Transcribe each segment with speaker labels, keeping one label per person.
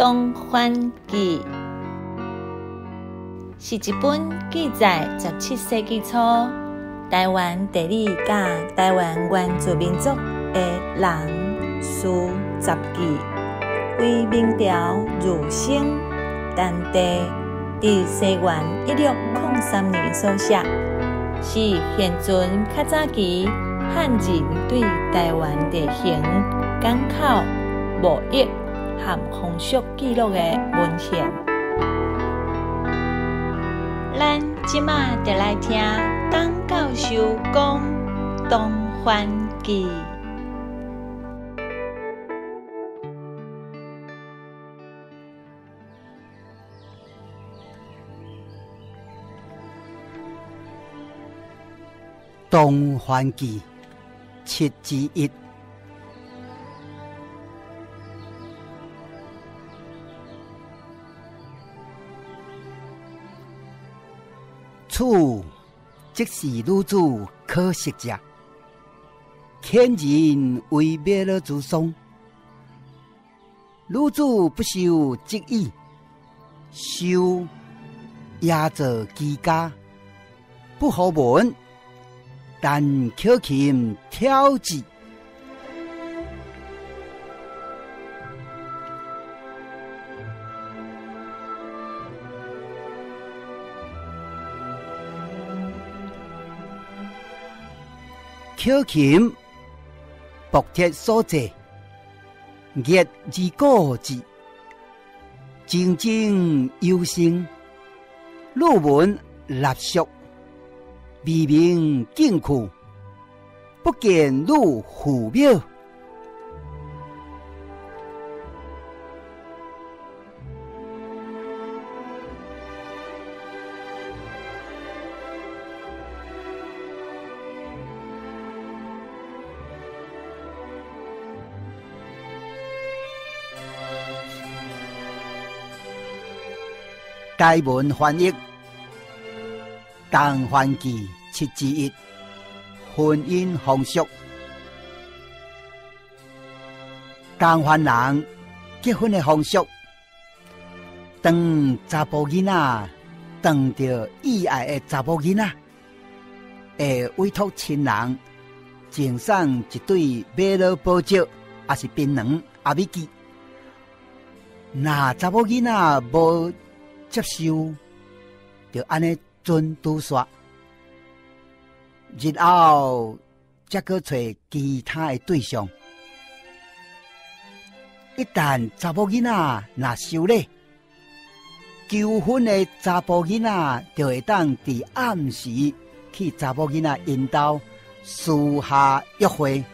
Speaker 1: 东番记》是一本记载17世纪初台湾地理甲台湾原住民族的人事杂记，为明朝儒生但地伫西元1603年所写，是现存较早期汉人对台湾地形、港口、贸易和风俗记录的文献。咱即马就来听董教授讲《东番记》。
Speaker 2: 东番记7之1。此即是女子可食者，遣人为灭了之丧。女子不受职役，受压着居家，不好闻，但口琴挑击。口琴薄铁所制，热而果子，静静幽声，女文立俗，微名敬酷，不见女虎庙。台文翻译《东番记7之1》，婚姻风俗。东番人结婚的风俗，当查甫囡仔当着意爱的查甫囡仔，会委托亲人赠送一对马老宝石，也是槟榔阿米鸡。那查甫囡仔无接受，就安尼准拄煞，日后才去找其他的对象。一旦查某囡仔若收礼，求婚的查甫囡仔就会当伫暗时去查某囡仔因兜私下约会。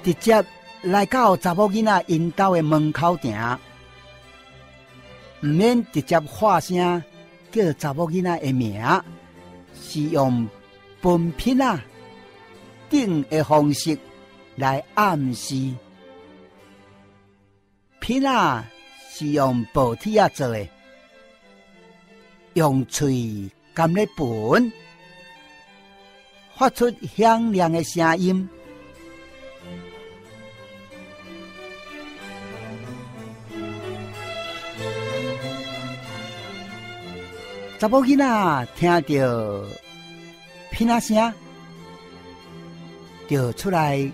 Speaker 2: 直接来到查某囡仔因兜的门口埕，唔免直接发声叫查某囡仔的名，是用分品仔顶的方式来暗示。品仔是用布铁仔做的，用喙含咧本，发出响亮的声音。查某囡仔听到品仔声，就出来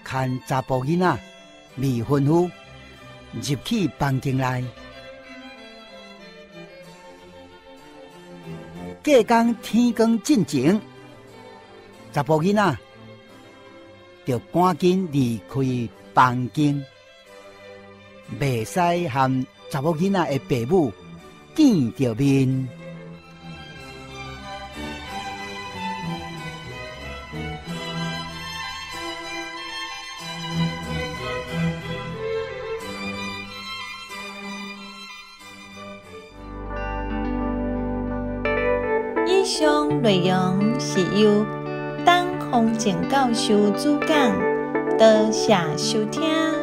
Speaker 2: 看查甫囡仔未婚夫入去房间内。隔天天光进前，查甫囡仔就赶紧离开房间，袂使和查某囡仔的爸母见着面。
Speaker 1: 以上内容是由董宏正教授主讲，多谢收听。